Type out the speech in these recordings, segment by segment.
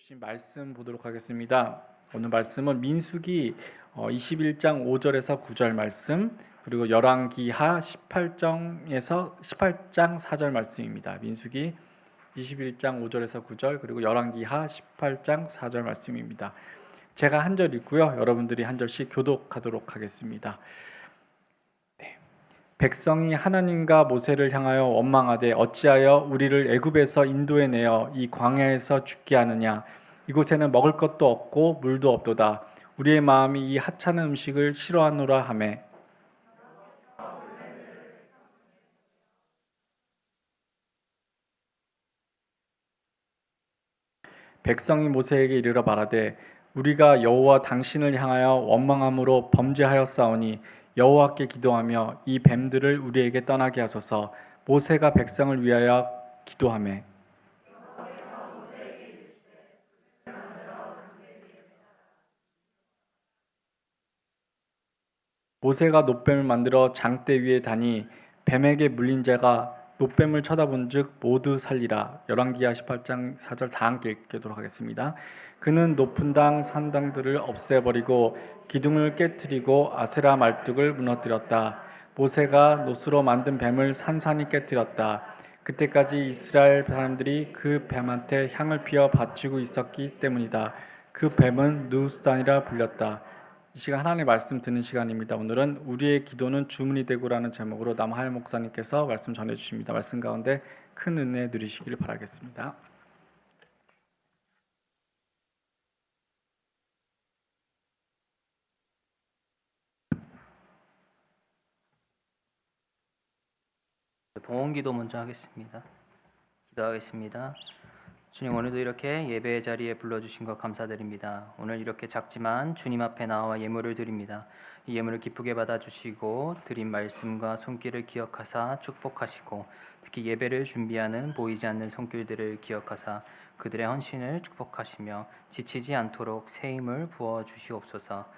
주신 말씀 보도록 하겠습니다. 오늘 말씀은 민수기 21장 5절에서 9절 말씀, 그리고 열왕기하 18장 4절 말씀입니다. 민수기 21장 5절에서 9절, 그리고 열왕기하 18장 4절 말씀입니다. 제가 한 절 읽고요, 여러분들이 한 절씩 교독하도록 하겠습니다. 백성이 하나님과 모세를 향하여 원망하되 어찌하여 우리를 애굽에서 인도해 내어 이 광야에서 죽게 하느냐. 이곳에는 먹을 것도 없고 물도 없도다. 우리의 마음이 이 하찮은 음식을 싫어하노라 하매. 백성이 모세에게 이르러 말하되 우리가 여호와 당신을 향하여 원망함으로 범죄하였사오니 여호와께 기도하며 이 뱀들을 우리에게 떠나게 하소서. 모세가 백성을 위하여 기도하매 모세가 놋뱀을 만들어 장대 위에 다니 뱀에게 물린 자가 놋뱀을 쳐다본즉 모두 살리라. 열왕기하 18장 4절 다 함께 읽도록 하겠습니다. 그는 높은 당 산당들을 없애버리고 기둥을 깨뜨리고 아세라 말뚝을 무너뜨렸다. 모세가 놋으로 만든 뱀을 산산히 깨뜨렸다. 그때까지 이스라엘 사람들이 그 뱀한테 향을 피워 바치고 있었기 때문이다. 그 뱀은 누수단이라 불렸다. 이 시간 하나님의 말씀 듣는 시간입니다. 오늘은 우리의 기도는 주문이 되고라는 제목으로 남하열 목사님께서 말씀 전해주십니다. 말씀 가운데 큰 은혜 누리시기를 바라겠습니다. 봉헌기도 먼저 하겠습니다. 기도하겠습니다. 주님, 오늘도 이렇게 예배의 자리에 불러주신 것 감사드립니다. 오늘 이렇게 작지만 주님 앞에 나와 예물을 드립니다. 이 예물을 기쁘게 받아주시고 드린 말씀과 손길을 기억하사 축복하시고 특히 예배를 준비하는 보이지 않는 손길들을 기억하사 그들의 헌신을 축복하시며 지치지 않도록 새 힘을 부어주시옵소서.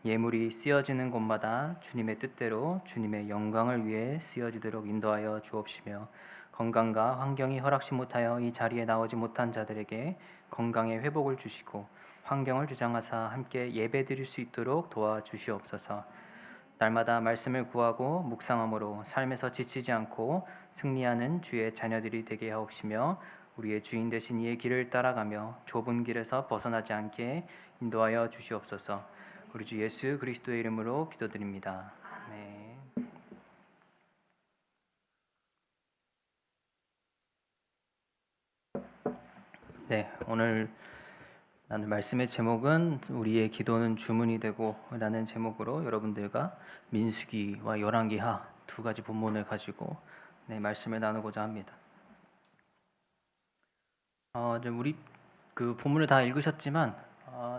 예물이 쓰여지는 곳마다 주님의 뜻대로 주님의 영광을 위해 쓰여지도록 인도하여 주옵시며 건강과 환경이 허락시 못하여 이 자리에 나오지 못한 자들에게 건강의 회복을 주시고 환경을 주장하사 함께 예배드릴 수 있도록 도와주시옵소서. 날마다 말씀을 구하고 묵상함으로 삶에서 지치지 않고 승리하는 주의 자녀들이 되게 하옵시며 우리의 주인 되신 이의 길을 따라가며 좁은 길에서 벗어나지 않게 인도하여 주시옵소서. 우리 주 예수 그리스도의 이름으로 기도드립니다. 아멘. 네, 오늘 나눌 말씀의 제목은 우리의 기도는 주문이 되고 라는 제목으로 여러분들과 민수기와 열왕기하 두 가지 본문을 가지고 말씀을 나누고자 합니다. 우리 그 본문을 다 읽으셨지만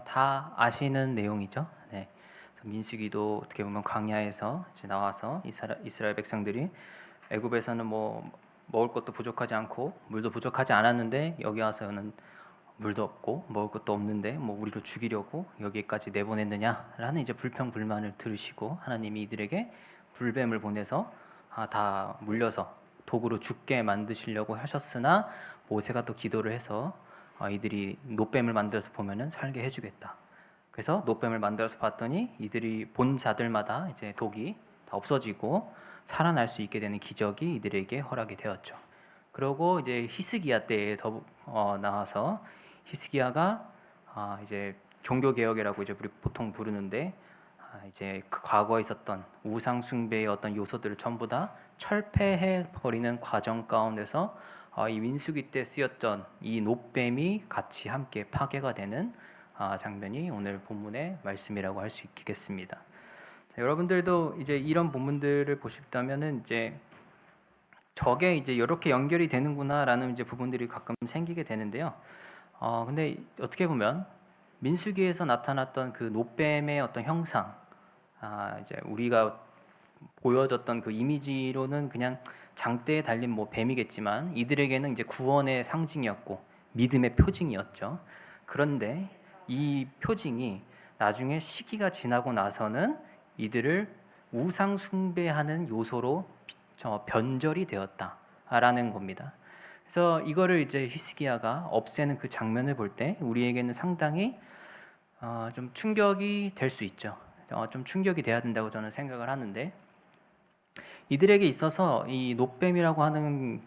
다 아시는 내용이죠. 네. 민수기도 어떻게 보면 광야에서 나와서 이스라엘 백성들이 애굽에서는 먹을 것도 부족하지 않고 물도 부족하지 않았는데 여기 와서는 물도 없고 먹을 것도 없는데 우리를 죽이려고 여기까지 내보냈느냐라는 이제 불평불만을 들으시고 하나님이 이들에게 불뱀을 보내서 다 물려서 독으로 죽게 만드시려고 하셨으나 모세가 또 기도를 해서 이들이 놋뱀을 만들어서 보면은 살게 해주겠다. 그래서 놋뱀을 만들어서 봤더니 이들이 본 자들마다 이제 독이 다 없어지고 살아날 수 있게 되는 기적이 이들에게 허락이 되었죠. 그리고 이제 히스기야 때에 나와서 히스기야가 이제 종교 개혁이라고 이제 우리 보통 부르는데 이제 그 과거에 있었던 우상 숭배의 어떤 요소들을 전부 다 철폐해 버리는 과정 가운데서 이 민수기 때 쓰였던 이 놋뱀이 같이 함께 파괴가 되는 장면이 오늘 본문의 말씀이라고 할 수 있겠습니다. 자, 여러분들도 이제 이런 본문들을 보시다면은 이제 저게 이제 이렇게 연결이 되는구나라는 이제 부분들이 가끔 생기게 되는데요. 근데 어떻게 보면 민수기에서 나타났던 그 놋뱀의 어떤 형상, 이제 우리가 보여졌던 그 이미지로는 그냥 장대에 달린 뱀이겠지만 이들에게는 이제 구원의 상징이었고 믿음의 표징이었죠. 그런데 이 표징이 나중에 시기가 지나고 나서는 이들을 우상 숭배하는 요소로 변절이 되었다라는 겁니다. 그래서 이거를 이제 히스기야가 없애는 그 장면을 볼 때 우리에게는 상당히 좀 충격이 될 수 있죠. 좀 충격이 돼야 된다고 저는 생각을 하는데, 이들에게 있어서 이 놋뱀이라고 하는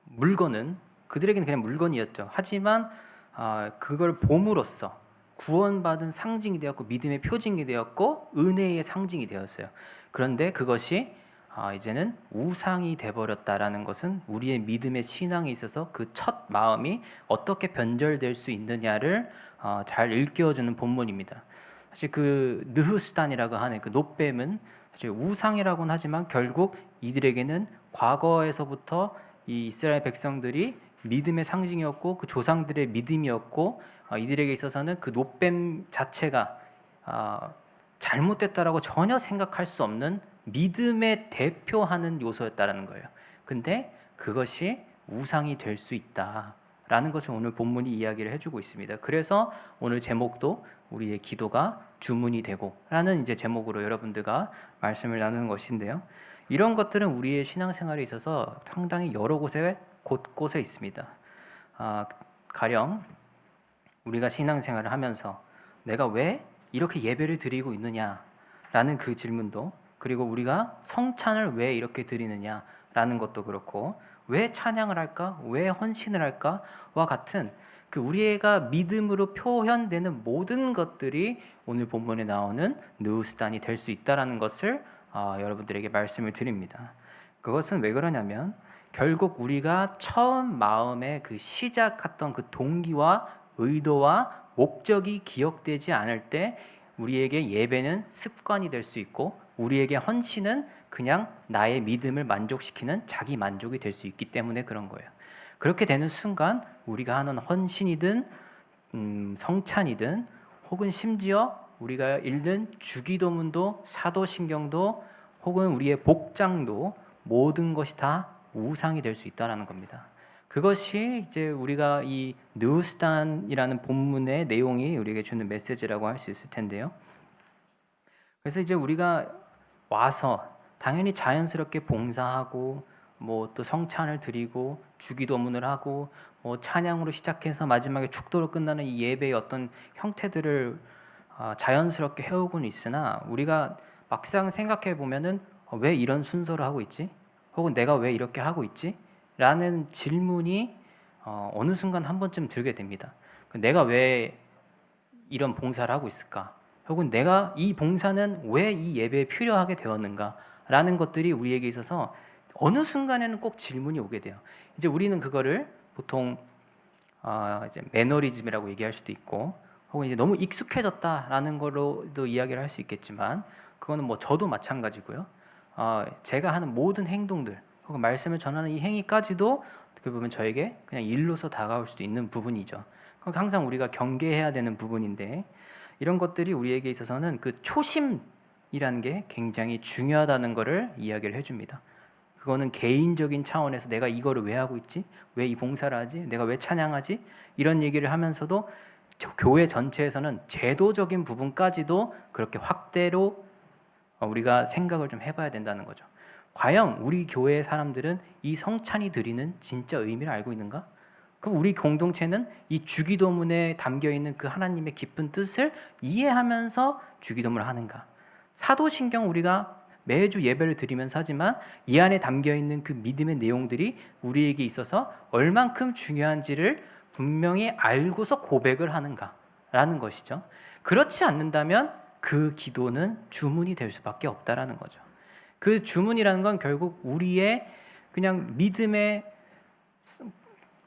물건은 그들에게는 그냥 물건이었죠. 하지만 그걸 봄으로써 구원받은 상징이 되었고 믿음의 표징이 되었고 은혜의 상징이 되었어요. 그런데 그것이 이제는 우상이 돼버렸다라는 것은 우리의 믿음의 신앙에 있어서 그 첫 마음이 어떻게 변절될 수 있느냐를 잘 일깨워주는 본문입니다. 사실 그 느흐스단이라고 하는 그 놋뱀은 사실 우상이라고는 하지만 결국 이들에게는 과거에서부터 이 이스라엘 백성들이 믿음의 상징이었고 그 조상들의 믿음이었고, 이들에게 있어서는 그 놋뱀 자체가 잘못됐다라고 전혀 생각할 수 없는 믿음의 대표하는 요소였다라는 거예요. 근데 그것이 우상이 될 수 있다라는 것을 오늘 본문이 이야기를 해주고 있습니다. 그래서 오늘 제목도 우리의 기도가 주문이 되고 라는 이제 제목으로 여러분들과 말씀을 나누는 것인데요. 이런 것들은 우리의 신앙생활에 있어서 상당히 여러 곳에 곳곳에 있습니다. 가령 우리가 신앙생활을 하면서 내가 왜 이렇게 예배를 드리고 있느냐라는 그 질문도, 그리고 우리가 성찬을 왜 이렇게 드리느냐라는 것도 그렇고, 왜 찬양을 할까? 왜 헌신을 할까?와 같은 그 우리가 믿음으로 표현되는 모든 것들이 오늘 본문에 나오는 느우스단이 될 수 있다라는 것을 여러분들에게 말씀을 드립니다. 그것은 왜 그러냐면 결국 우리가 처음 마음에 그 시작했던 그 동기와 의도와 목적이 기억되지 않을 때 우리에게 예배는 습관이 될 수 있고, 우리에게 헌신은 그냥 나의 믿음을 만족시키는 자기 만족이 될 수 있기 때문에 그런 거예요. 그렇게 되는 순간 우리가 하는 헌신이든 성찬이든 혹은 심지어 우리가 읽는 주기도문도 사도신경도 혹은 우리의 복장도 모든 것이 다 우상이 될 수 있다는 겁니다. 그것이 이제 우리가 이 느우스단이라는 본문의 내용이 우리에게 주는 메시지라고 할 수 있을 텐데요. 그래서 이제 우리가 와서 당연히 자연스럽게 봉사하고 뭐 또 성찬을 드리고 주기도문을 하고 뭐 찬양으로 시작해서 마지막에 축도로 끝나는 이 예배의 어떤 형태들을 자연스럽게 해오고는 있으나, 우리가 막상 생각해 보면은 왜 이런 순서를 하고 있지? 혹은 내가 왜 이렇게 하고 있지? 라는 질문이 어느 순간 한 번쯤 들게 됩니다. 내가 왜 이런 봉사를 하고 있을까? 혹은 내가 이 봉사는 왜 이 예배에 필요하게 되었는가? 라는 것들이 우리에게 있어서 어느 순간에는 꼭 질문이 오게 돼요. 이제 우리는 그거를 보통 이제 매너리즘이라고 얘기할 수도 있고, 혹은 이제 너무 익숙해졌다라는 걸로도 이야기를 할 수 있겠지만, 그거는 뭐 저도 마찬가지고요. 제가 하는 모든 행동들 혹은 말씀을 전하는 이 행위까지도 어떻게 보면 저에게 그냥 일로서 다가올 수도 있는 부분이죠. 항상 우리가 경계해야 되는 부분인데, 이런 것들이 우리에게 있어서는 그 초심이라는 게 굉장히 중요하다는 것을 이야기를 해줍니다. 그거는 개인적인 차원에서 내가 이거를 왜 하고 있지? 왜 이 봉사를 하지? 내가 왜 찬양하지? 이런 얘기를 하면서도 교회 전체에서는 제도적인 부분까지도 그렇게 확대로 우리가 생각을 좀 해봐야 된다는 거죠. 과연 우리 교회의 사람들은 이 성찬이 드리는 진짜 의미를 알고 있는가? 그럼 우리 공동체는 이 주기도문에 담겨있는 그 하나님의 깊은 뜻을 이해하면서 주기도문을 하는가? 사도신경 우리가 매주 예배를 드리면서 하지만 이 안에 담겨있는 그 믿음의 내용들이 우리에게 있어서 얼만큼 중요한지를 분명히 알고서 고백을 하는가라는 것이죠. 그렇지 않는다면 그 기도는 주문이 될 수밖에 없다라는 거죠. 그 주문이라는 건 결국 우리의 그냥 믿음의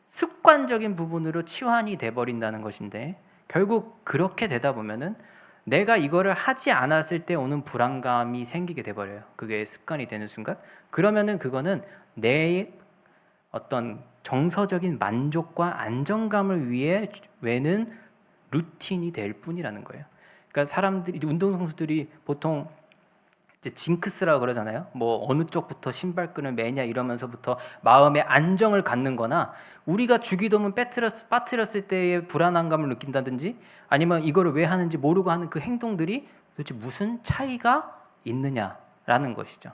습관적인 부분으로 치환이 돼버린다는 것인데, 결국 그렇게 되다 보면은 내가 이거를 하지 않았을 때 오는 불안감이 생기게 돼버려요. 그게 습관이 되는 순간. 그러면은 그거는 내 어떤 정서적인 만족과 안정감을 위해 외는 루틴이 될 뿐이라는 거예요. 그러니까 사람들이, 운동선수들이 보통 이제 징크스라고 그러잖아요. 뭐 어느 쪽부터 신발끈을 매냐 이러면서부터 마음의 안정을 갖는 거나, 우리가 주기도문 빠뜨렸을 때의 불안감을 느낀다든지, 아니면 이거를 왜 하는지 모르고 하는 그 행동들이 도대체 무슨 차이가 있느냐라는 것이죠.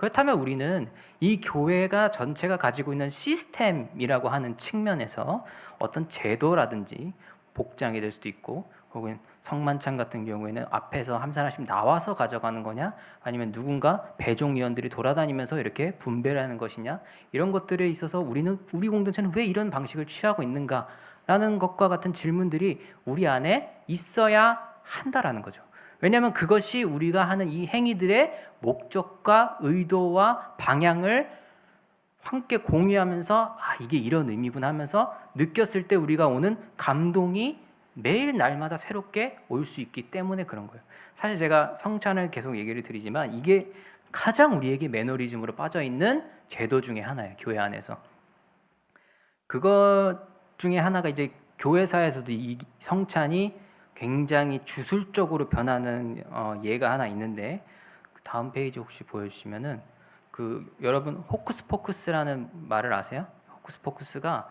그렇다면 우리는 이 교회가 전체가 가지고 있는 시스템이라고 하는 측면에서 어떤 제도라든지 복장이 될 수도 있고, 혹은 성만찬 같은 경우에는 앞에서 한 사람씩 나와서 가져가는 거냐, 아니면 누군가 배종위원들이 돌아다니면서 이렇게 분배를 하는 것이냐, 이런 것들에 있어서 우리 공동체는 왜 이런 방식을 취하고 있는가라는 것과 같은 질문들이 우리 안에 있어야 한다라는 거죠. 왜냐하면 그것이 우리가 하는 이 행위들의 목적과 의도와 방향을 함께 공유하면서 이게 이런 의미구나 하면서 느꼈을 때 우리가 오는 감동이 매일 날마다 새롭게 올 수 있기 때문에 그런 거예요. 사실 제가 성찬을 계속 얘기를 드리지만 이게 가장 우리에게 매너리즘으로 빠져있는 제도 중에 하나예요. 교회 안에서. 그것 중에 하나가 이제 교회사에서도 이 성찬이 굉장히 주술적으로 변하는 예가 하나 있는데, 다음 페이지 혹시 보여주시면은 여러분 호쿠스포쿠스라는 말을 아세요? 호쿠스포쿠스가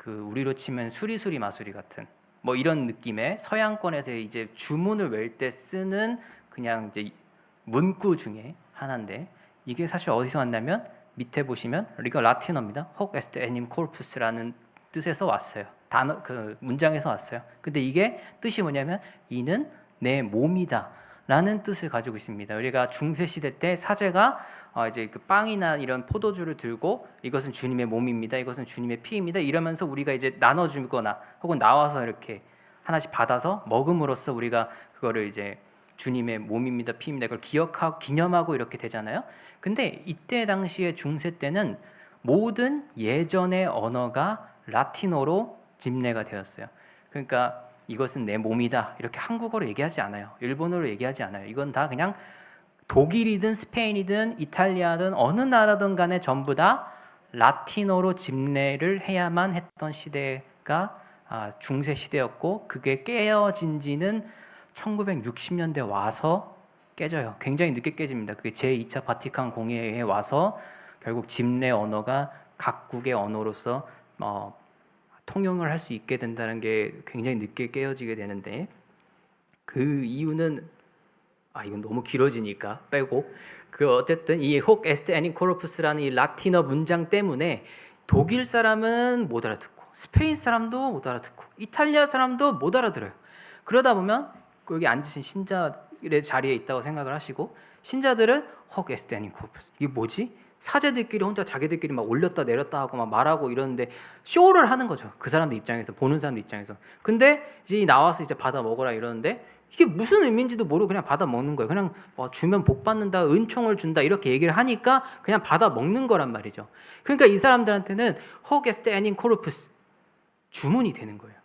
우리로 치면 수리수리 마수리 같은 뭐 이런 느낌의 서양권에서 이제 주문을 외울 때 쓰는 그냥 이제 문구 중에 하나인데, 이게 사실 어디서 왔냐면 밑에 보시면 이거 라틴어입니다. 호c est enim corpus라는 뜻에서 왔어요. 단어 문장에서 왔어요. 근데 이게 뜻이 뭐냐면 이는 내 몸이다 라는 뜻을 가지고 있습니다. 우리가 중세 시대 때 사제가 이제 빵이나 이런 포도주를 들고 이것은 주님의 몸입니다, 이것은 주님의 피입니다 이러면서 우리가 이제 나눠주거나 혹은 나와서 이렇게 하나씩 받아서 먹음으로써 우리가 그거를 이제 주님의 몸입니다, 피입니다 그걸 기억하고 기념하고 이렇게 되잖아요. 근데 이때 당시에 중세 때는 모든 예전의 언어가 라틴어로 집례가 되었어요. 그러니까 이것은 내 몸이다 이렇게 한국어로 얘기하지 않아요. 일본어로 얘기하지 않아요. 이건 다 그냥 독일이든 스페인이든 이탈리아든 어느 나라든 간에 전부 다 라틴어로 집례를 해야만 했던 시대가 중세 시대였고, 그게 깨어진 지는 1960년대 와서 깨져요. 굉장히 늦게 깨집니다. 그게 제2차 바티칸 공회에 와서 결국 집례 언어가 각국의 언어로서 통용을 할 수 있게 된다는 게 굉장히 늦게 깨어지게 되는데, 그 이유는 이건 너무 길어지니까 빼고, 어쨌든 이 hoc est enim corpus라는 이 라틴어 문장 때문에 독일 사람은 못 알아듣고 스페인 사람도 못 알아듣고 이탈리아 사람도 못 알아들어요. 그러다 보면 여기 앉으신 신자의 자리에 있다고 생각을 하시고, 신자들은 hoc est enim corpus 이게 뭐지? 사제들끼리 혼자 자기들끼리 막 올렸다 내렸다 하고 막 말하고 이러는데 쇼를 하는 거죠. 그 사람들 입장에서, 보는 사람들 입장에서. 근데 이제 나와서 이제 받아 먹어라 이러는데 이게 무슨 의미인지도 모르고 그냥 받아 먹는 거예요. 그냥 주면 복 받는다, 은총을 준다 이렇게 얘기를 하니까 그냥 받아 먹는 거란 말이죠. 그러니까 이 사람들한테는 hoc est enim corpus 주문이 되는 거예요.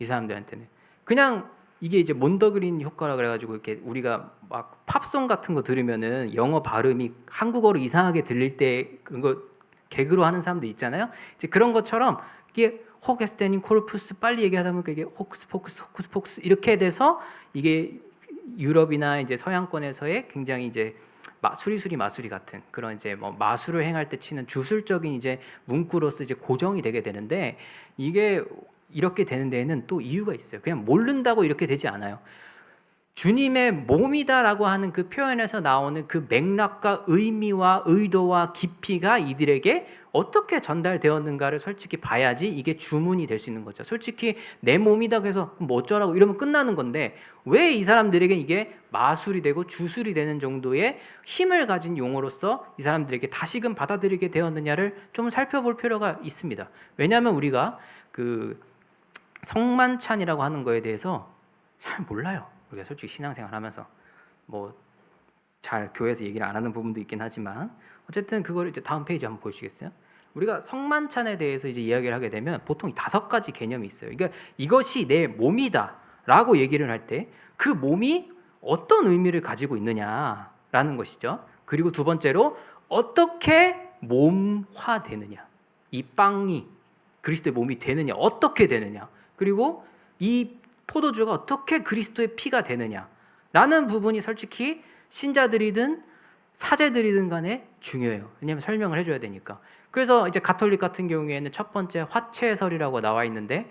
이 사람들한테는 그냥 이게 이제 몬더그린 효과라 그래가지고 이렇게 우리가 막 팝송 같은 거 들으면은 영어 발음이 한국어로 이상하게 들릴 때 그런 거 개그로 하는 사람들 있잖아요. 이제 그런 것처럼 이게 hoc est enim corpus 빨리 얘기하다 보니까 이게 호크스포크스 이렇게 돼서 이게 유럽이나 이제 서양권에서의 굉장히 이제 수리수리 마수리 같은 그런 이제 마술을 행할 때 치는 주술적인 이제 문구로서 이제 고정이 되게 되는데, 이게 이렇게 되는 데에는 또 이유가 있어요. 그냥 모른다고 이렇게 되지 않아요. 주님의 몸이다라고 하는 그 표현에서 나오는 그 맥락과 의미와 의도와 깊이가 이들에게 어떻게 전달되었는가를 솔직히 봐야지 이게 주문이 될 수 있는 거죠. 솔직히 내 몸이다 그래서 뭐 어쩌라고 이러면 끝나는 건데, 왜 이 사람들에게 이게 마술이 되고 주술이 되는 정도의 힘을 가진 용어로서 이 사람들에게 다시금 받아들이게 되었느냐를 좀 살펴볼 필요가 있습니다. 왜냐하면 우리가 성만찬이라고 하는 거에 대해서 잘 몰라요. 우리가 솔직히 신앙생활 하면서 잘 교회에서 얘기를 안 하는 부분도 있긴 하지만, 어쨌든 그걸 이제 다음 페이지 한번 보시겠어요? 우리가 성만찬에 대해서 이제 이야기를 하게 되면 보통 5가지 개념이 있어요. 그러니까 이것이 내 몸이다라고 얘기를 할 때 그 몸이 어떤 의미를 가지고 있느냐라는 것이죠. 그리고 두 번째로 어떻게 몸화되느냐, 이 빵이 그리스도의 몸이 되느냐, 어떻게 되느냐, 그리고 이 포도주가 어떻게 그리스도의 피가 되느냐라는 부분이 솔직히 신자들이든 사제들이든 간에 중요해요. 왜냐하면 설명을 해줘야 되니까. 그래서 이제 가톨릭 같은 경우에는 첫 번째 화채설이라고 나와 있는데,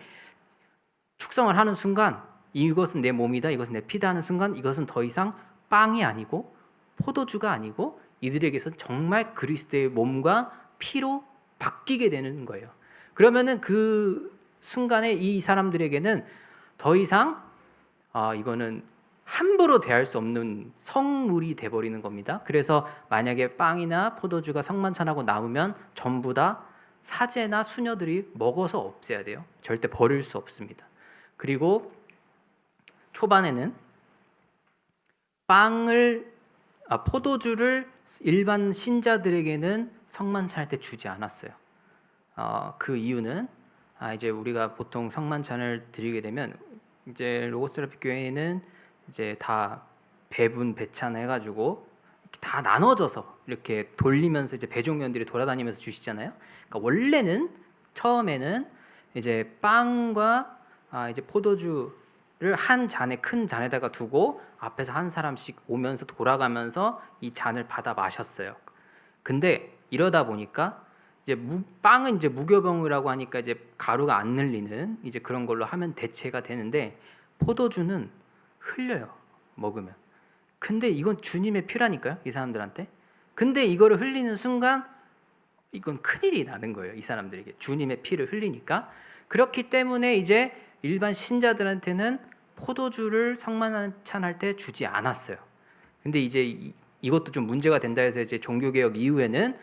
축성을 하는 순간 이것은 내 몸이다, 이것은 내 피다 하는 순간 이것은 더 이상 빵이 아니고 포도주가 아니고 이들에게서 정말 그리스도의 몸과 피로 바뀌게 되는 거예요. 그러면은 그 순간에 이 사람들에게는 더 이상 이거는 함부로 대할 수 없는 성물이 돼버리는 겁니다. 그래서 만약에 빵이나 포도주가 성만찬하고 남으면 전부 다 사제나 수녀들이 먹어서 없애야 돼요. 절대 버릴 수 없습니다. 그리고 초반에는 포도주를 일반 신자들에게는 성만찬할 때 주지 않았어요. 그 이유는 이제 우리가 보통 성만찬을 드리게 되면 이제 로고스라픽 교회는 이제 다 배분 배찬해가지고 다 나눠져서 이렇게 돌리면서 이제 배종년들이 돌아다니면서 주시잖아요. 그러니까 원래는 처음에는 이제 빵과 이제 포도주를 한 잔에 큰 잔에다가 두고 앞에서 한 사람씩 오면서 돌아가면서 이 잔을 받아 마셨어요. 근데 이러다 보니까 이제 빵은 이제 무교병이라고 하니까 이제 가루가 안 늘리는 이제 그런 걸로 하면 대체가 되는데 포도주는 흘려요, 먹으면. 근데 이건 주님의 피라니까요, 이 사람들한테. 근데 이거를 흘리는 순간 이건 큰일이 나는 거예요, 이 사람들에게. 주님의 피를 흘리니까. 그렇기 때문에 이제 일반 신자들한테는 포도주를 성만찬할 때 주지 않았어요. 근데 이제 이것도 좀 문제가 된다 해서 이제 종교개혁 이후에는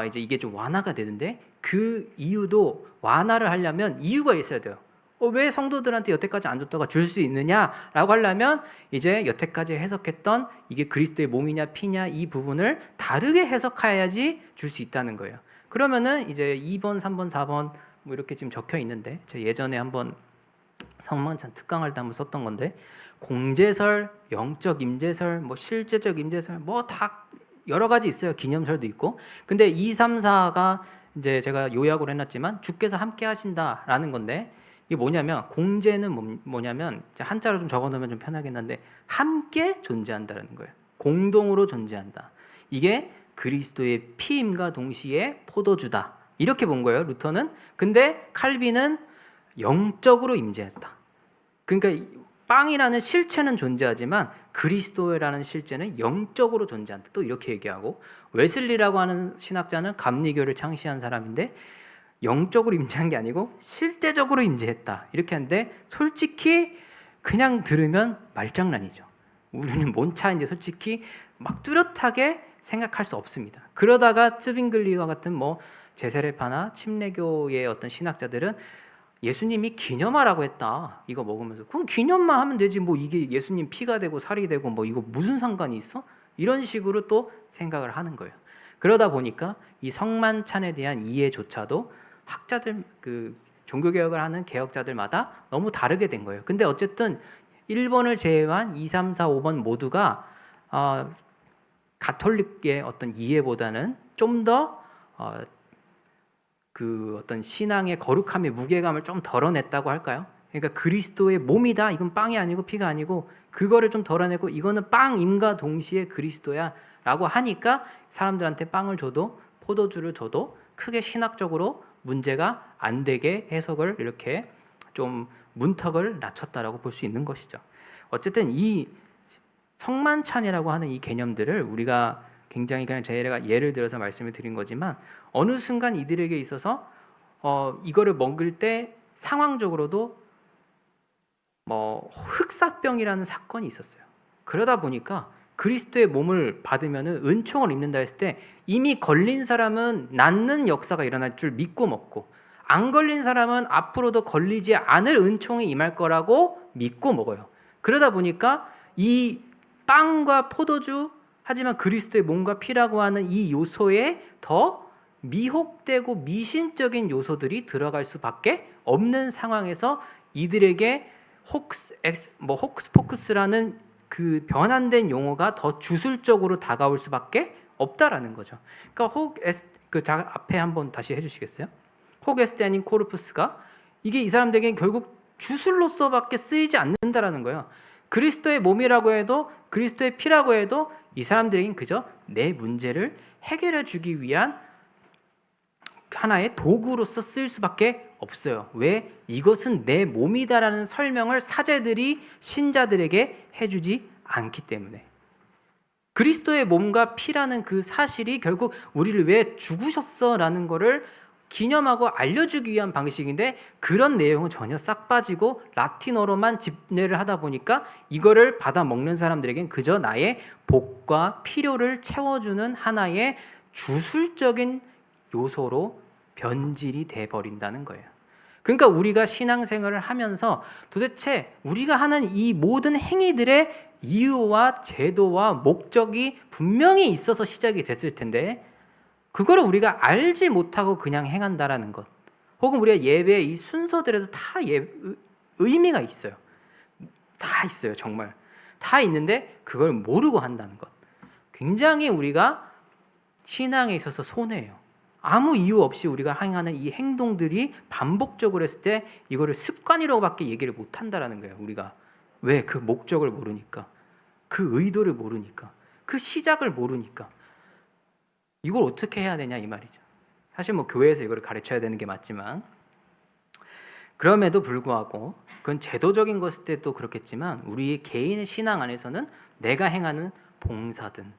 이제 이게 좀 완화가 되는데, 그 이유도 완화를 하려면 이유가 있어야 돼요. 왜 성도들한테 여태까지 안 줬다가 줄 수 있느냐라고 하려면 이제 여태까지 해석했던 이게 그리스도의 몸이냐 피냐 이 부분을 다르게 해석해야지 줄 수 있다는 거예요. 그러면은 이제 2번, 3번, 4번 뭐 이렇게 지금 적혀 있는데, 제가 예전에 한번 성만찬 특강할 때 한번 썼던 건데, 공제설, 영적 임재설, 뭐 실제적 임재설 뭐 다 여러 가지 있어요. 기념설도 있고. 근데 2, 3, 4가 이제 제가 요약으로 해놨지만 주께서 함께 하신다라는 건데, 이게 뭐냐면 공제는 뭐냐면 한자로 좀 적어놓으면 좀 편하긴 한데 함께 존재한다라는 거예요. 공동으로 존재한다. 이게 그리스도의 피임과 동시에 포도주다. 이렇게 본 거예요, 루터는. 근데 칼빈은 영적으로 임재했다. 그러니까 빵이라는 실체는 존재하지만 그리스도라는 실제는 영적으로 존재한다. 또 이렇게 얘기하고, 웨슬리라고 하는 신학자는 감리교를 창시한 사람인데 영적으로 임재한 게 아니고 실제적으로 임재했다. 이렇게 하는데 솔직히 그냥 들으면 말장난이죠. 우리는 뭔 차인지 솔직히 막 뚜렷하게 생각할 수 없습니다. 그러다가 츠빙글리와 같은 뭐 제세례파나 침례교의 어떤 신학자들은 예수님이 기념하라고 했다. 이거 먹으면서. 그럼 기념만 하면 되지. 뭐 이게 예수님 피가 되고 살이 되고 뭐 이거 무슨 상관이 있어? 이런 식으로 또 생각을 하는 거예요. 그러다 보니까 이 성만찬에 대한 이해조차도 학자들, 그 종교개혁을 하는 개혁자들마다 너무 다르게 된 거예요. 근데 어쨌든 1번을 제외한 2, 3, 4, 5번 모두가 가톨릭의 어떤 이해보다는 좀 더 그 어떤 신앙의 거룩함의 무게감을 좀 덜어냈다고 할까요? 그러니까 그리스도의 몸이다. 이건 빵이 아니고 피가 아니고 그거를 좀 덜어내고 이거는 빵임과 동시에 그리스도야 라고 하니까 사람들한테 빵을 줘도 포도주를 줘도 크게 신학적으로 문제가 안 되게 해석을 이렇게 좀 문턱을 낮췄다라고 볼 수 있는 것이죠. 어쨌든 이 성만찬이라고 하는 이 개념들을 우리가 굉장히 그냥 제가 예를 들어서 말씀을 드린 거지만 어느 순간 이들에게 있어서 이거를 먹을 때 상황적으로도 뭐 흑사병이라는 사건이 있었어요. 그러다 보니까 그리스도의 몸을 받으면은 은총을 입는다 했을 때 이미 걸린 사람은 낫는 역사가 일어날 줄 믿고 먹고, 안 걸린 사람은 앞으로도 걸리지 않을 은총이 임할 거라고 믿고 먹어요. 그러다 보니까 이 빵과 포도주, 하지만 그리스도의 몸과 피라고 하는 이 요소에 더 미혹되고 미신적인 요소들이 들어갈 수밖에 없는 상황에서 이들에게 혹스포크스라는 그 변환된 용어가 더 주술적으로 다가올 수밖에 없다라는 거죠. 그러니까 앞에 한번 다시 해주시겠어요? 호게스테 아닌 코르푸스가 이게 이 사람들에게 결국 주술로서밖에 쓰이지 않는다라는 거예요. 그리스도의 몸이라고 해도 그리스도의 피라고 해도 이 사람들에겐 그저 내 문제를 해결해 주기 위한 하나의 도구로서 쓰일 수밖에 없어요. 왜? 이것은 내 몸이다라는 설명을 사제들이 신자들에게 해주지 않기 때문에. 그리스도의 몸과 피라는 그 사실이 결국 우리를 왜 죽으셨어라는 거를 기념하고 알려주기 위한 방식인데, 그런 내용은 전혀 싹 빠지고 라틴어로만 집례를 하다 보니까 이거를 받아 먹는 사람들에겐 그저 나의 복과 필요를 채워주는 하나의 주술적인 요소로 변질이 돼버린다는 거예요. 그러니까 우리가 신앙생활을 하면서 도대체 우리가 하는 이 모든 행위들의 이유와 제도와 목적이 분명히 있어서 시작이 됐을 텐데, 그거를 우리가 알지 못하고 그냥 행한다라는 것, 혹은 우리가 예배의 이 순서들에도 다 의미가 있어요. 다 있어요. 정말 다 있는데 그걸 모르고 한다는 것, 굉장히 우리가 신앙에 있어서 손해예요. 아무 이유 없이 우리가 행하는 이 행동들이 반복적으로 했을 때 이거를 습관이라고밖에 얘기를 못한다라는 거예요. 우리가 왜? 그 목적을 모르니까, 그 의도를 모르니까, 그 시작을 모르니까. 이걸 어떻게 해야 되냐 이 말이죠. 사실 뭐 교회에서 이걸 가르쳐야 되는 게 맞지만, 그럼에도 불구하고 그건 제도적인 것일 때도 그렇겠지만, 우리 개인의 신앙 안에서는 내가 행하는 봉사든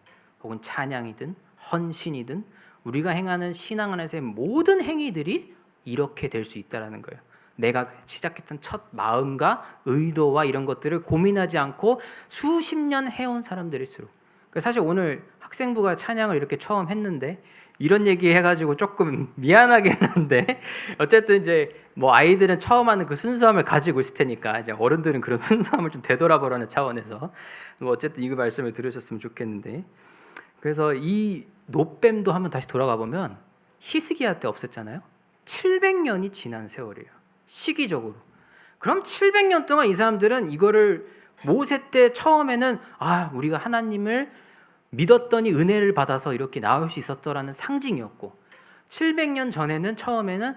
혹은 찬양이든 헌신이든 우리가 행하는 신앙 안에서의 모든 행위들이 이렇게 될 수 있다는 거예요. 내가 시작했던 첫 마음과 의도와 이런 것들을 고민하지 않고 수십 년 해온 사람들일수록, 사실 오늘 학생부가 찬양을 이렇게 처음 했는데 이런 얘기 해가지고 조금 미안하긴 한데, 어쨌든 이제 뭐 아이들은 처음 하는 그 순수함을 가지고 있을 테니까 이제 어른들은 그런 순수함을 좀 되돌아보라는 차원에서 뭐 어쨌든 이 말씀을 들으셨으면 좋겠는데, 그래서 이 노뱀도 한번 다시 돌아가 보면 히스기야 때 없었잖아요. 700년이 지난 세월이에요. 시기적으로. 그럼 700년 동안 이 사람들은 이거를 모세 때 처음에는 우리가 하나님을 믿었더니 은혜를 받아서 이렇게 나올 수 있었더라는 상징이었고, 700년 전에는 처음에는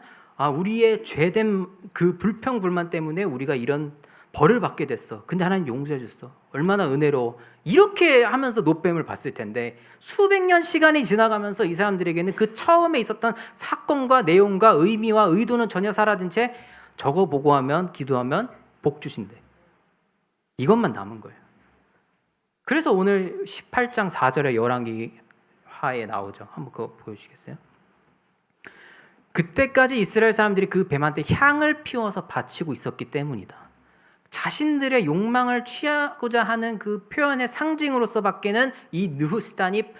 우리의 죄된 그 불평불만 때문에 우리가 이런 벌을 받게 됐어. 근데 하나님 용서해 줬어. 얼마나 은혜로워. 이렇게 하면서 노뱀을 봤을 텐데, 수백 년 시간이 지나가면서 이 사람들에게는 그 처음에 있었던 사건과 내용과 의미와 의도는 전혀 사라진 채 저거 보고하면 기도하면 복 주신대. 이것만 남은 거예요. 그래서 오늘 18장 4절에 열왕기하에 나오죠. 한번 그거 보여주시겠어요? 그때까지 이스라엘 사람들이 그 뱀한테 향을 피워서 바치고 있었기 때문이다. 자신들의 욕망을 취하고자 하는 그 표현의 상징으로서밖에는 이 느후스단이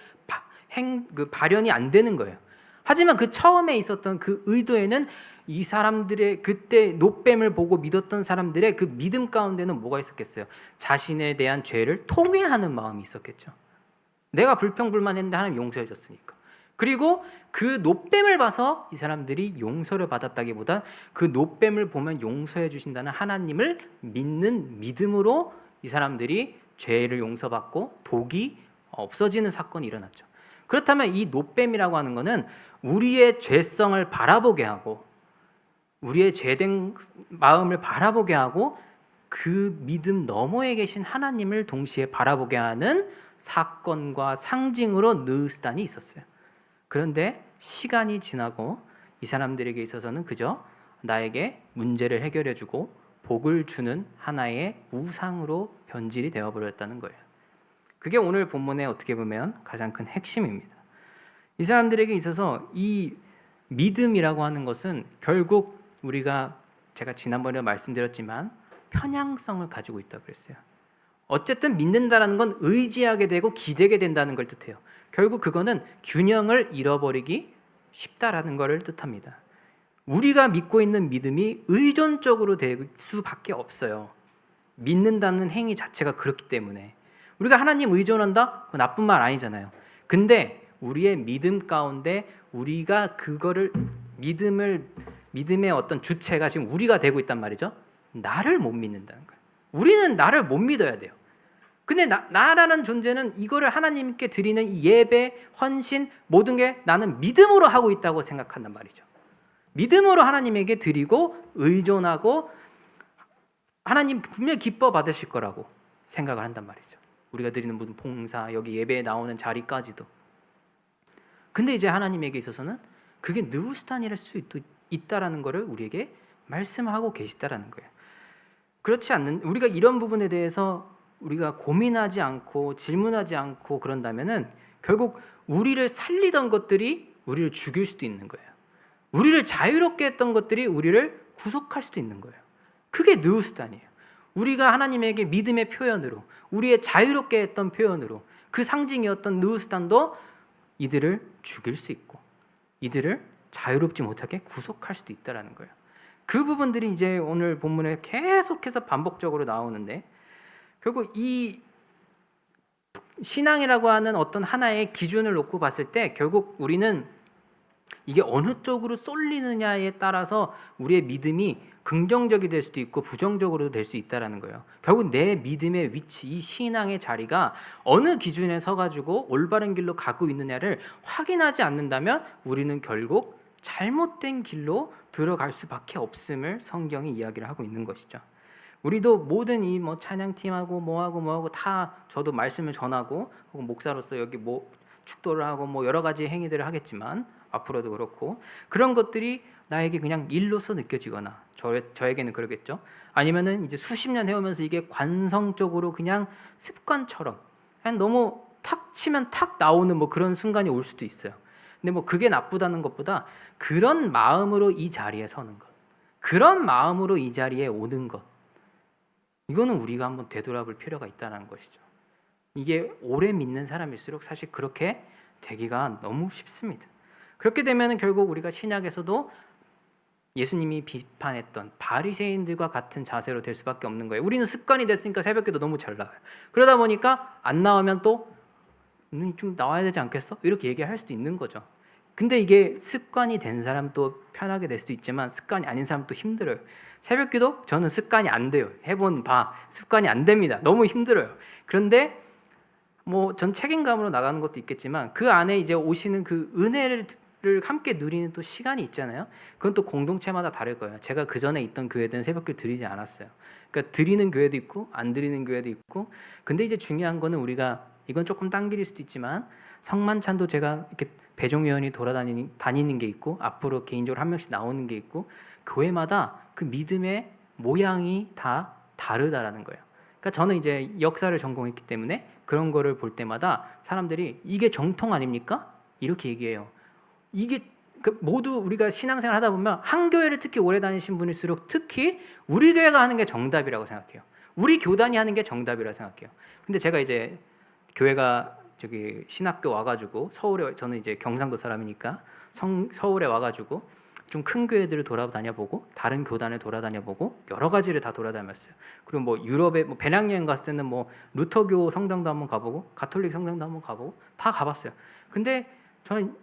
발현이 안 되는 거예요. 하지만 그 처음에 있었던 그 의도에는 이 사람들의 그때 노뱀을 보고 믿었던 사람들의 그 믿음 가운데는 뭐가 있었겠어요? 자신에 대한 죄를 통회하는 마음이 있었겠죠. 내가 불평불만했는데 하나님 용서해 줬으니까. 그리고 그 노뱀을 봐서 이 사람들이 용서를 받았다기보단 그 노뱀을 보면 용서해 주신다는 하나님을 믿는 믿음으로 이 사람들이 죄를 용서받고 독이 없어지는 사건이 일어났죠. 그렇다면 이 노뱀이라고 하는 것은 우리의 죄성을 바라보게 하고, 우리의 죄된 마음을 바라보게 하고, 그 믿음 너머에 계신 하나님을 동시에 바라보게 하는 사건과 상징으로 느후스단이 있었어요. 그런데 시간이 지나고 이 사람들에게 있어서는 그저 나에게 문제를 해결해주고 복을 주는 하나의 우상으로 변질이 되어버렸다는 거예요. 그게 오늘 본문의 어떻게 보면 가장 큰 핵심입니다. 이 사람들에게 있어서 이 믿음이라고 하는 것은 결국 제가 지난번에 말씀드렸지만 편향성을 가지고 있다고 그랬어요. 어쨌든 믿는다는 건 의지하게 되고 기대게 된다는 걸 뜻해요. 결국 그거는 균형을 잃어버리기 쉽다라는 것을 뜻합니다. 우리가 믿고 있는 믿음이 의존적으로 될 수밖에 없어요. 믿는다는 행위 자체가 그렇기 때문에. 우리가 하나님 의존한다? 그건 나쁜 말 아니잖아요. 근데 우리의 믿음 가운데 우리가 그거를 믿음의 어떤 주체가 지금 우리가 되고 있단 말이죠. 나를 못 믿는다는 거예요. 우리는 나를 못 믿어야 돼요. 근데 나라는 존재는 이거를 하나님께 드리는 이 예배, 헌신, 모든 게 나는 믿음으로 하고 있다고 생각한단 말이죠. 믿음으로 하나님에게 드리고 의존하고 하나님 분명히 기뻐 받으실 거라고 생각을 한단 말이죠. 우리가 드리는 모든 봉사, 여기 예배에 나오는 자리까지도. 근데 이제 하나님에게 있어서는 그게 느후스탄이랄 수 있다라는 것을 우리에게 말씀하고 계시다라는 거예요. 그렇지 않는, 우리가 이런 부분에 대해서 우리가 고민하지 않고 질문하지 않고 그런다면은 결국 우리를 살리던 것들이 우리를 죽일 수도 있는 거예요. 우리를 자유롭게 했던 것들이 우리를 구속할 수도 있는 거예요. 그게 느우스단이에요. 우리가 하나님에게 믿음의 표현으로, 우리의 자유롭게 했던 표현으로, 그 상징이었던 느우스단도 이들을 죽일 수 있고 이들을 자유롭지 못하게 구속할 수도 있다는 거예요. 그 부분들이 이제 오늘 본문에 계속해서 반복적으로 나오는데, 결국 이 신앙이라고 하는 어떤 하나의 기준을 놓고 봤을 때 결국 우리는 이게 어느 쪽으로 쏠리느냐에 따라서 우리의 믿음이 긍정적이 될 수도 있고 부정적으로도 될 수 있다는 거예요. 결국 내 믿음의 위치, 이 신앙의 자리가 어느 기준에 서가지고 올바른 길로 가고 있느냐를 확인하지 않는다면 우리는 결국 잘못된 길로 들어갈 수밖에 없음을 성경이 이야기를 하고 있는 것이죠. 우리도 모든 이 뭐 찬양팀하고 뭐하고 다 저도 말씀을 전하고 혹은 목사로서 여기 뭐 축도를 하고 뭐 여러 가지 행위들을 하겠지만 앞으로도 그렇고 그런 것들이 나에게 그냥 일로서 느껴지거나 저에게는 그러겠죠. 아니면은 이제 수십 년 해오면서 이게 관성적으로 그냥 습관처럼 그냥 너무 탁 치면 탁 나오는 뭐 그런 순간이 올 수도 있어요. 근데 뭐 그게 나쁘다는 것보다 그런 마음으로 이 자리에 서는 것, 그런 마음으로 이 자리에 오는 것, 이거는 우리가 한번 되돌아볼 필요가 있다는 것이죠. 이게 오래 믿는 사람일수록 사실 그렇게 되기가 너무 쉽습니다. 그렇게 되면 결국 우리가 신약에서도 예수님이 비판했던 바리새인들과 같은 자세로 될 수밖에 없는 거예요. 우리는 습관이 됐으니까 새벽기도 너무 잘 나와요. 그러다 보니까 안 나오면 또 좀 나와야 되지 않겠어? 이렇게 얘기할 수도 있는 거죠. 근데 이게 습관이 된 사람도 편하게 될 수도 있지만 습관이 아닌 사람도 힘들어요. 새벽기도 저는 습관이 안 돼요. 해본 바 습관이 안 됩니다. 너무 힘들어요. 그런데 뭐 전 책임감으로 나가는 것도 있겠지만 그 안에 이제 오시는 그 은혜를 함께 누리는 또 시간이 있잖아요. 그건 또 공동체마다 다를 거예요. 제가 그 전에 있던 교회들은 새벽기를 드리지 않았어요. 그러니까 드리는 교회도 있고 안 드리는 교회도 있고. 근데 이제 중요한 거는 우리가 이건 조금 딴 길일 수도 있지만 성만찬도 제가 이렇게 배종위원이 다니는 게 있고 앞으로 개인적으로 한 명씩 나오는 게 있고 교회마다 그 믿음의 모양이 다 다르다라는 거예요. 그러니까 저는 이제 역사를 전공했기 때문에 그런 거를 볼 때마다 사람들이 이게 정통 아닙니까? 이렇게 얘기해요. 이게 모두 우리가 신앙생활 하다 보면 한 교회를 특히 오래 다니신 분일수록 특히 우리 교회가 하는 게 정답이라고 생각해요. 우리 교단이 하는 게 정답이라고 생각해요. 근데 제가 이제 교회가 저기 신학교 와가지고 서울에, 저는 이제 경상도 사람이니까 서울에 와가지고 좀 큰 교회들을 돌아다녀보고 다른 교단을 돌아다녀보고 여러 가지를 다 돌아다녔어요. 그리고 뭐 유럽에 뭐 배낭여행 갔을 때는 뭐 루터교 성당도 한번 가보고 가톨릭 성당도 한번 가보고 다 가봤어요. 근데 저는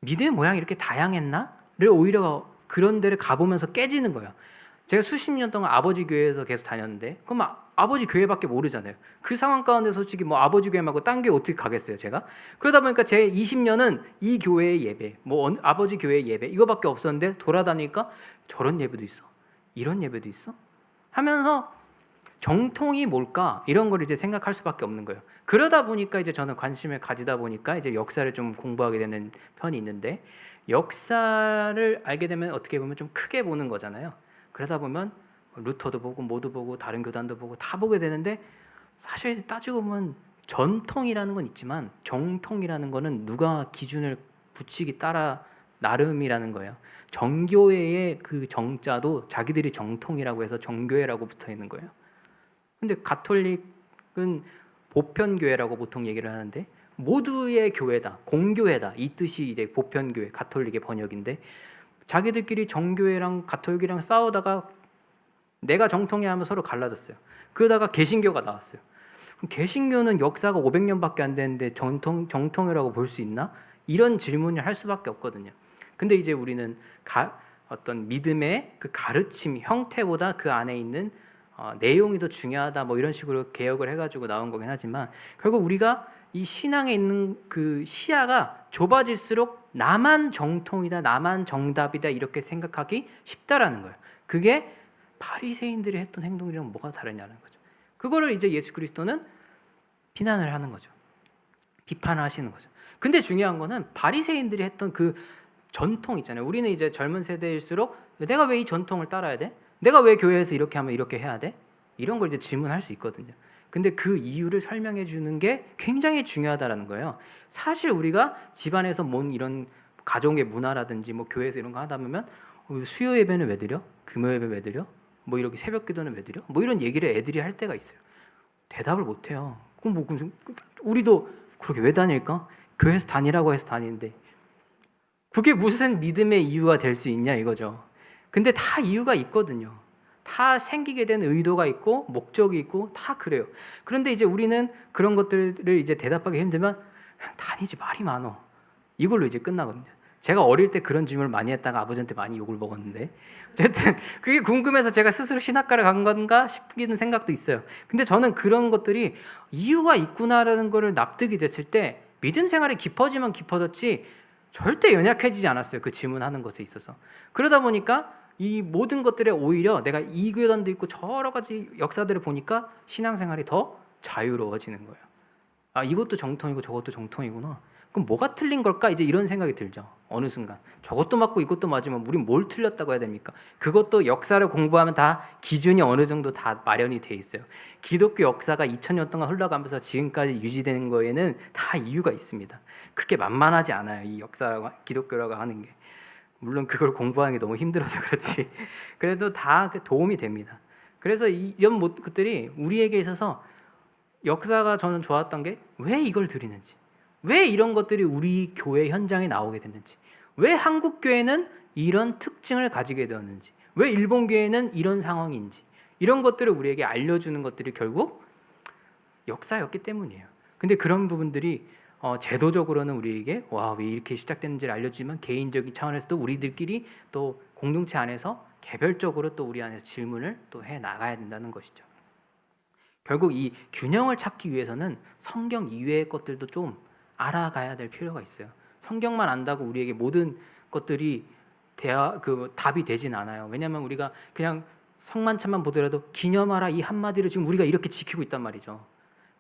믿음의 모양이 이렇게 다양했나를 오히려 그런 데를 가보면서 깨지는 거예요. 제가 수십 년 동안 아버지 교회에서 계속 다녔는데 그럼 아버지 교회밖에 모르잖아요. 그 상황 가운데 솔직히 뭐 아버지 교회 말고 딴 교회 어떻게 가겠어요, 제가? 그러다 보니까 제 20년은 이 교회의 예배, 뭐 아버지 교회의 예배 이거밖에 없었는데 돌아다니까 저런 예배도 있어, 이런 예배도 있어 하면서 정통이 뭘까 이런 걸 이제 생각할 수밖에 없는 거예요. 그러다 보니까 이제 저는 관심을 가지다 보니까 이제 역사를 좀 공부하게 되는 편이 있는데 역사를 알게 되면 어떻게 보면 좀 크게 보는 거잖아요. 그러다 보면 루터도 보고 모두 보고 다른 교단도 보고 다 보게 되는데 사실 따지고 보면 전통이라는 건 있지만 정통이라는 거는 누가 기준을 붙이기 따라 나름이라는 거예요. 정교회의 그 정자도 자기들이 정통이라고 해서 정교회라고 붙어 있는 거예요. 근데 가톨릭은 보편교회라고 보통 얘기를 하는데 모두의 교회다, 공교회다 이 뜻이 이제 보편교회, 가톨릭의 번역인데 자기들끼리 정교회랑 가톨릭이랑 싸우다가 내가 정통이야 하면 서로 갈라졌어요. 그러다가 개신교가 나왔어요. 개신교는 역사가 500년밖에 안 되는데 정통이라고 볼 수 있나? 이런 질문을 할 수밖에 없거든요. 근데 이제 우리는 어떤 믿음의 그 가르침 형태보다 그 안에 있는 내용이 더 중요하다 뭐 이런 식으로 개혁을 해가지고 나온 거긴 하지만 결국 우리가 이 신앙에 있는 그 시야가 좁아질수록 나만 정통이다, 나만 정답이다 이렇게 생각하기 쉽다라는 거예요. 그게 바리새인들이 했던 행동이랑 뭐가 다르냐는 거죠. 그거를 이제 예수 그리스도는 비난을 하는 거죠. 비판을 하시는 거죠. 근데 중요한 거는 바리새인들이 했던 그 전통 있잖아요. 우리는 이제 젊은 세대일수록 내가 왜 이 전통을 따라야 돼? 내가 왜 교회에서 이렇게 하면 이렇게 해야 돼? 이런 걸 이제 질문할 수 있거든요. 근데 그 이유를 설명해 주는 게 굉장히 중요하다라는 거예요. 사실 우리가 집안에서 뭔 이런 가정의 문화라든지 뭐 교회에서 이런 거 하다 보면 수요 예배는 왜 드려? 금요 예배 왜 드려? 뭐 이렇게 새벽 기도는 왜 드려? 뭐 이런 얘기를 애들이 할 때가 있어요. 대답을 못 해요. 그럼 뭐 우리도 그렇게 왜 다닐까? 교회에서 다니라고 해서 다니는데 그게 무슨 믿음의 이유가 될 수 있냐 이거죠. 근데 다 이유가 있거든요. 다 생기게 된 의도가 있고 목적이 있고 다 그래요. 그런데 이제 우리는 그런 것들을 이제 대답하기 힘들면 다니지 말이 많어. 이걸로 이제 끝나거든요. 제가 어릴 때 그런 질문을 많이 했다가 아버지한테 많이 욕을 먹었는데 어쨌든 그게 궁금해서 제가 스스로 신학과를 간 건가 싶기는 생각도 있어요. 근데 저는 그런 것들이 이유가 있구나라는 거를 납득이 됐을 때 믿음 생활이 깊어지면 깊어졌지 절대 연약해지지 않았어요. 그 질문하는 것에 있어서. 그러다 보니까 이 모든 것들에 오히려 내가 이 교단도 있고 여러 가지 역사들을 보니까 신앙생활이 더 자유로워지는 거예요. 아, 이것도 정통이고 저것도 정통이구나. 그럼 뭐가 틀린 걸까? 이제 이런 생각이 들죠. 어느 순간 저것도 맞고 이것도 맞으면 우린 뭘 틀렸다고 해야 됩니까? 그것도 역사를 공부하면 다 기준이 어느 정도 다 마련이 돼 있어요. 기독교 역사가 2000년 동안 흘러가면서 지금까지 유지되는 거에는 다 이유가 있습니다. 그렇게 만만하지 않아요. 이 역사라고 기독교라고 하는 게. 물론 그걸 공부하는 게 너무 힘들어서 그렇지. 그래도 다 도움이 됩니다. 그래서 이런 것들이 우리에게 있어서 역사가 저는 좋았던 게 왜 이걸 드리는지, 왜 이런 것들이 우리 교회 현장에 나오게 됐는지, 왜 한국 교회는 이런 특징을 가지게 되었는지, 왜 일본 교회는 이런 상황인지, 이런 것들을 우리에게 알려주는 것들이 결국 역사였기 때문이에요. 근데 그런 부분들이 제도적으로는 우리에게 왜 이렇게 시작됐는지를 알려주지만 개인적인 차원에서도 우리들끼리 또 공동체 안에서 개별적으로 또 우리 안에서 질문을 또 해 나가야 된다는 것이죠. 결국 이 균형을 찾기 위해서는 성경 이외의 것들도 좀 알아가야 될 필요가 있어요. 성경만 안다고 우리에게 모든 것들이 답이 되진 않아요. 왜냐하면 우리가 그냥 성만찬만 보더라도 기념하라 이 한마디를 지금 우리가 이렇게 지키고 있단 말이죠.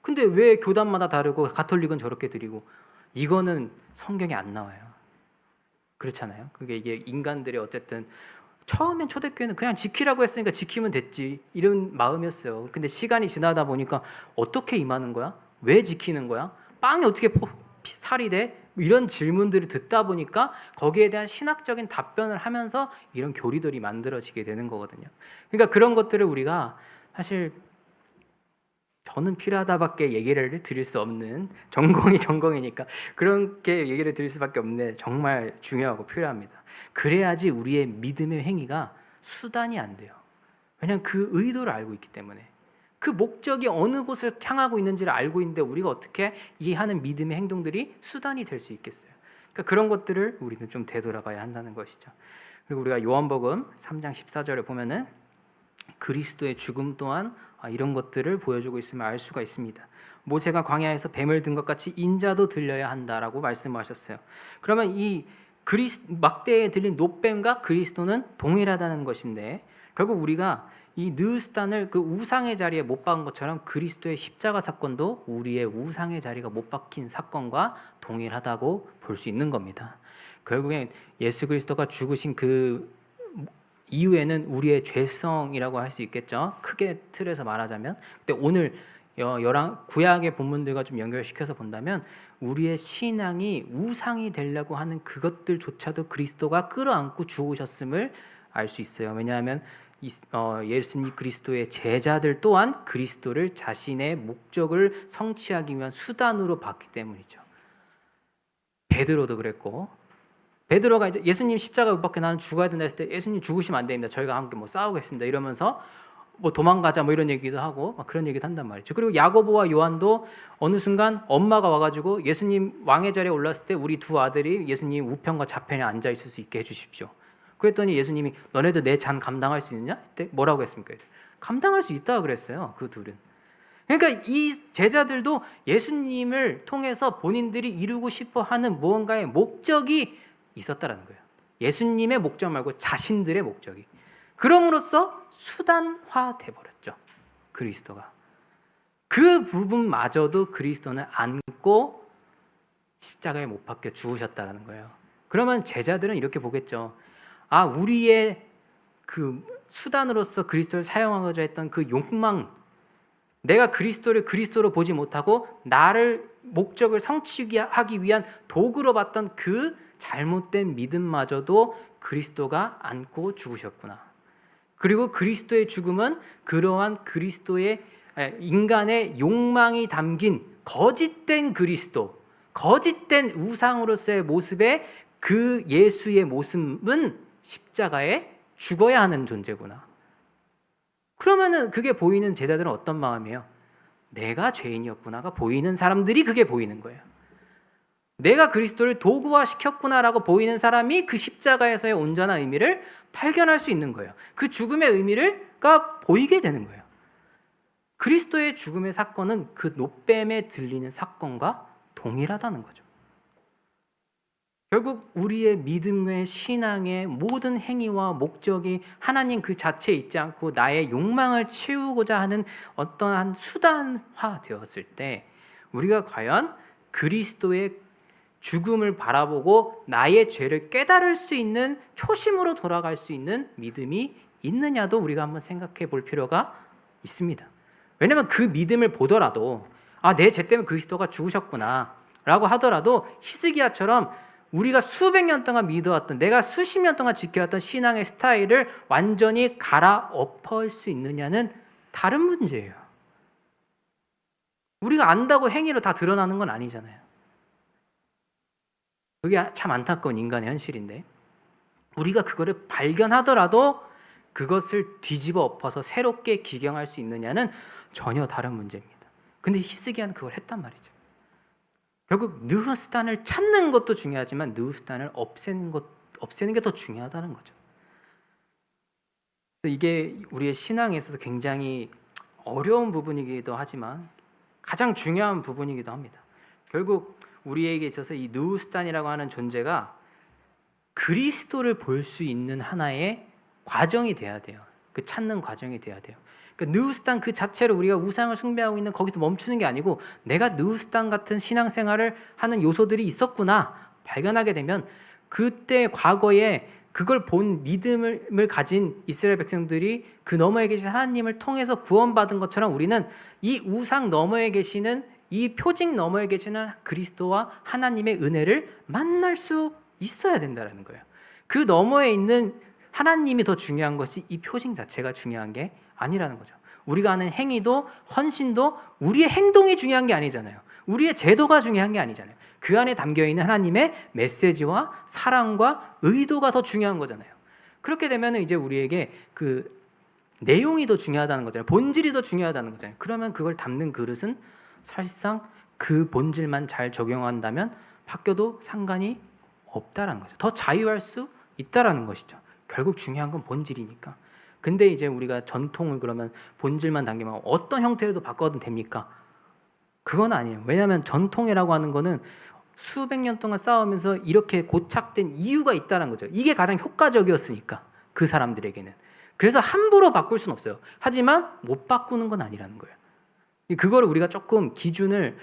근데 왜 교단마다 다르고 가톨릭은 저렇게 드리고 이거는 성경에 안 나와요. 그렇잖아요. 이게 인간들의 어쨌든 처음엔 초대교회는 그냥 지키라고 했으니까 지키면 됐지 이런 마음이었어요. 근데 시간이 지나다 보니까 어떻게 임하는 거야? 왜 지키는 거야? 빵이 어떻게 살이 돼? 이런 질문들을 듣다 보니까 거기에 대한 신학적인 답변을 하면서 이런 교리들이 만들어지게 되는 거거든요. 그러니까 그런 것들을 우리가 사실 저는 필요하다밖에 얘기를 드릴 수 없는 전공이니까 그렇게 얘기를 드릴 수밖에 없는데 정말 중요하고 필요합니다. 그래야지 우리의 믿음의 행위가 수단이 안 돼요. 왜냐하면 그 의도를 알고 있기 때문에 그 목적이 어느 곳을 향하고 있는지를 알고 있는데 우리가 어떻게 이 하는 믿음의 행동들이 수단이 될 수 있겠어요. 그러니까 그런 것들을 우리는 좀 되돌아봐야 한다는 것이죠. 그리고 우리가 요한복음 3장 14절에 보면은 그리스도의 죽음 또한 이런 것들을 보여주고 있음을 알 수가 있습니다. 모세가 광야에서 뱀을 든 것 같이 인자도 들려야 한다라고 말씀하셨어요. 그러면 이 막대에 들린 놋뱀과 그리스도는 동일하다는 것인데 결국 우리가 이 느스단을 그 우상의 자리에 못 박은 것처럼 그리스도의 십자가 사건도 우리의 우상의 자리가 못 박힌 사건과 동일하다고 볼 수 있는 겁니다. 결국엔 예수 그리스도가 죽으신 그 이후에는 우리의 죄성이라고 할 수 있겠죠. 크게 틀에서 말하자면. 근데 오늘 구약의 본문들과 좀 연결시켜서 본다면 우리의 신앙이 우상이 되려고 하는 그것들조차도 그리스도가 끌어안고 죽으셨음을 알 수 있어요. 왜냐하면 예수님 그리스도의 제자들 또한 그리스도를 자신의 목적을 성취하기 위한 수단으로 봤기 때문이죠. 베드로도 그랬고 베드로가 이제 예수님 십자가 못 박혀 나는 죽어야 된다 했을 때 예수님 죽으시면 안 됩니다. 저희가 함께 싸우겠습니다. 이러면서 도망가자 이런 얘기도 하고 그런 얘기도 한단 말이죠. 그리고 야고보와 요한도 어느 순간 엄마가 와가지고 예수님 왕의 자리에 올랐을 때 우리 두 아들이 예수님 우편과 좌편에 앉아 있을 수 있게 해주십시오. 그랬더니 예수님이 너네도 내 잔 감당할 수 있느냐? 그때 뭐라고 했습니까? 감당할 수 있다고 그랬어요. 그 둘은. 그러니까 이 제자들도 예수님을 통해서 본인들이 이루고 싶어하는 무언가의 목적이 있었다라는 거예요. 예수님의 목적 말고 자신들의 목적이. 그럼으로써 수단화돼 버렸죠. 그리스도가. 그 부분마저도 그리스도는 안고 십자가에 못 박혀 죽으셨다라는 거예요. 그러면 제자들은 이렇게 보겠죠. 우리의 그 수단으로서 그리스도를 사용하고자 했던 그 욕망, 내가 그리스도를 그리스도로 보지 못하고 나를 목적을 성취하기 위한 도구로 봤던 그 잘못된 믿음마저도 그리스도가 안고 죽으셨구나. 그리고 그리스도의 죽음은 그러한 그리스도의 인간의 욕망이 담긴 거짓된 그리스도, 거짓된 우상으로서의 모습의 그 예수의 모습은 십자가에 죽어야 하는 존재구나. 그러면은 그게 보이는 제자들은 어떤 마음이에요? 내가 죄인이었구나가 보이는 사람들이 그게 보이는 거예요. 내가 그리스도를 도구화 시켰구나라고 보이는 사람이 그 십자가에서의 온전한 의미를 발견할 수 있는 거예요. 그 죽음의 의미가 보이게 되는 거예요. 그리스도의 죽음의 사건은 그 노뱀에 들리는 사건과 동일하다는 거죠. 결국 우리의 믿음의 신앙의 모든 행위와 목적이 하나님 그 자체에 있지 않고 나의 욕망을 채우고자 하는 어떠한 수단화 되었을 때 우리가 과연 그리스도의 죽음을 바라보고 나의 죄를 깨달을 수 있는 초심으로 돌아갈 수 있는 믿음이 있느냐도 우리가 한번 생각해 볼 필요가 있습니다. 왜냐하면 그 믿음을 보더라도 내 죄 때문에 그리스도가 죽으셨구나 라고 하더라도 히스기야처럼 우리가 수백 년 동안 믿어왔던, 내가 수십 년 동안 지켜왔던 신앙의 스타일을 완전히 갈아엎을 수 있느냐는 다른 문제예요. 우리가 안다고 행위로 다 드러나는 건 아니잖아요. 그게 참 안타까운 인간의 현실인데 우리가 그거를 발견하더라도 그것을 뒤집어 엎어서 새롭게 기경할 수 있느냐는 전혀 다른 문제입니다. 근데 히스기야는 그걸 했단 말이죠. 결국 느후스탄을 찾는 것도 중요하지만 느후스탄을 없애는 게 더 중요하다는 거죠. 이게 우리의 신앙에서도 굉장히 어려운 부분이기도 하지만 가장 중요한 부분이기도 합니다. 결국 우리에게 있어서 이 느후스탄이라고 하는 존재가 그리스도를 볼 수 있는 하나의 과정이 돼야 돼요. 그 찾는 과정이 돼야 돼요. 그러니까 느후스탄 그 자체로 우리가 우상을 숭배하고 있는 거기서 멈추는 게 아니고 내가 느후스탄 같은 신앙생활을 하는 요소들이 있었구나 발견하게 되면 그때 과거에 그걸 본 믿음을 가진 이스라엘 백성들이 그 너머에 계신 하나님을 통해서 구원받은 것처럼 우리는 이 우상 너머에 계시는 이 표징 너머에 계시는 그리스도와 하나님의 은혜를 만날 수 있어야 된다는 거예요. 그 너머에 있는 하나님이 더 중요한 것이 이 표징 자체가 중요한 게 아니라는 거죠. 우리가 하는 행위도 헌신도 우리의 행동이 중요한 게 아니잖아요. 우리의 제도가 중요한 게 아니잖아요. 그 안에 담겨있는 하나님의 메시지와 사랑과 의도가 더 중요한 거잖아요. 그렇게 되면 이제 우리에게 그 내용이 더 중요하다는 거잖아요. 본질이 더 중요하다는 거잖아요. 그러면 그걸 담는 그릇은 사실상 그 본질만 잘 적용한다면 바뀌어도 상관이 없다라는 거죠. 더 자유할 수 있다라는 것이죠. 결국 중요한 건 본질이니까. 근데 이제 우리가 전통을 그러면 본질만 당기면 어떤 형태로도 바꿔도 됩니까? 그건 아니에요. 왜냐하면 전통이라고 하는 거는 수백 년 동안 싸우면서 이렇게 고착된 이유가 있다는 거죠. 이게 가장 효과적이었으니까 그 사람들에게는. 그래서 함부로 바꿀 수는 없어요. 하지만 못 바꾸는 건 아니라는 거예요. 그거를 우리가 조금 기준을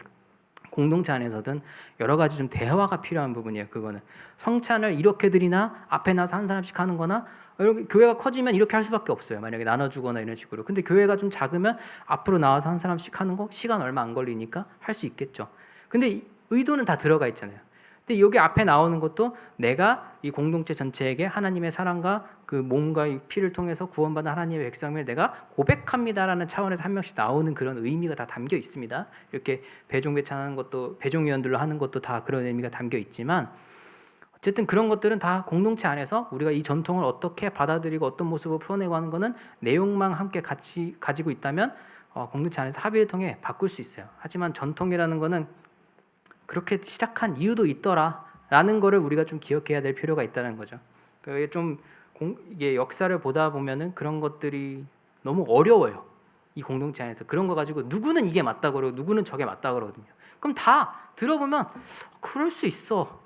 공동체 안에서든 여러 가지 좀 대화가 필요한 부분이에요. 그거는 성찬을 이렇게 드리나 앞에 나서 한 사람씩 하는 거나 교회가 커지면 이렇게 할 수밖에 없어요. 만약에 나눠주거나 이런 식으로. 근데 교회가 좀 작으면 앞으로 나와서 한 사람씩 하는 거 시간 얼마 안 걸리니까 할 수 있겠죠. 근데 의도는 다 들어가 있잖아요. 근데 여기 앞에 나오는 것도 내가 이 공동체 전체에게 하나님의 사랑과 그 몸과 피를 통해서 구원받은 하나님의 백성을 내가 고백합니다라는 차원에서 한 명씩 나오는 그런 의미가 다 담겨 있습니다. 이렇게 배종배찬하는 것도 배종위원들로 하는 것도 다 그런 의미가 담겨 있지만 어쨌든 그런 것들은 다 공동체 안에서 우리가 이 전통을 어떻게 받아들이고 어떤 모습으로 풀어내고 하는 거는 내용만 함께 같이 가지고 있다면 공동체 안에서 합의를 통해 바꿀 수 있어요. 하지만 전통이라는 거는 그렇게 시작한 이유도 있더라라는 거를 우리가 좀 기억해야 될 필요가 있다는 거죠. 그게 좀 이게 역사를 보다 보면은 그런 것들이 너무 어려워요. 이 공동체 안에서 그런 거 가지고 누구는 이게 맞다 그러고 누구는 저게 맞다 그러거든요. 그럼 다 들어보면 그럴 수 있어.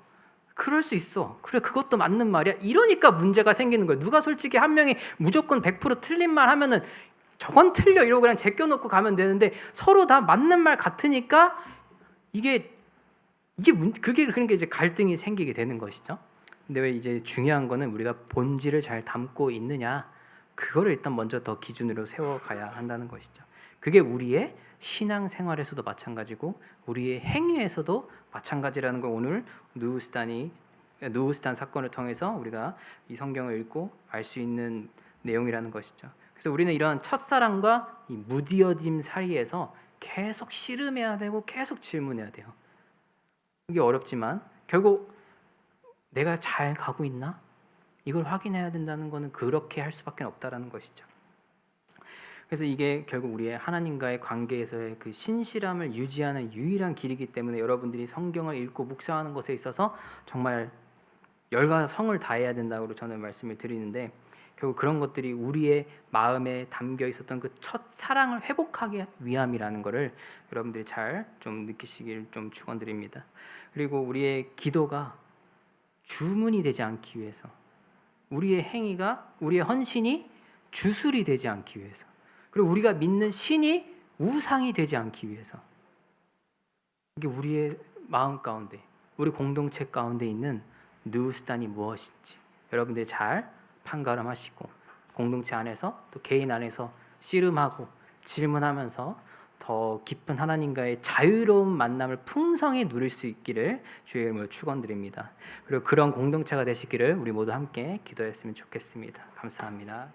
그럴 수 있어. 그래 그것도 맞는 말이야. 이러니까 문제가 생기는 거예요. 누가 솔직히 한 명이 무조건 100% 틀린 말 하면은 저건 틀려 이러고 그냥 제껴놓고 가면 되는데 서로 다 맞는 말 같으니까 그게 그러니까 이제 갈등이 생기게 되는 것이죠. 근데 왜 이제 중요한 거는 우리가 본질을 잘 담고 있느냐 그거를 일단 먼저 더 기준으로 세워가야 한다는 것이죠. 그게 우리의 신앙생활에서도 마찬가지고 우리의 행위에서도 마찬가지라는 걸 오늘 누우스단 사건을 통해서 우리가 이 성경을 읽고 알 수 있는 내용이라는 것이죠. 그래서 우리는 이런 첫사랑과 이 무디어짐 사이에서 계속 씨름해야 되고 계속 질문해야 돼요. 이게 어렵지만 결국 내가 잘 가고 있나? 이걸 확인해야 된다는 것은 그렇게 할 수밖에 없다라는 것이죠. 그래서 이게 결국 우리의 하나님과의 관계에서의 그 신실함을 유지하는 유일한 길이기 때문에 여러분들이 성경을 읽고 묵상하는 것에 있어서 정말 열과 성을 다해야 된다고 저는 말씀을 드리는데, 결국 그런 것들이 우리의 마음에 담겨 있었던 그 첫 사랑을 회복하기 위함이라는 것을 여러분들이 잘 좀 느끼시길 좀 축원드립니다. 그리고 우리의 기도가 주문이 되지 않기 위해서, 우리의 행위가, 우리의 헌신이 주술이 되지 않기 위해서, 그리고 우리가 믿는 신이 우상이 되지 않기 위해서, 이게 우리의 마음 가운데, 우리 공동체 가운데 있는 누우스단이 무엇인지 여러분들이 잘 판가름하시고 공동체 안에서 또 개인 안에서 씨름하고 질문하면서 더 깊은 하나님과의 자유로운 만남을 풍성히 누릴 수 있기를 주의 이름으로 축원드립니다. 그리고 그런 공동체가 되시기를 우리 모두 함께 기도했으면 좋겠습니다. 감사합니다.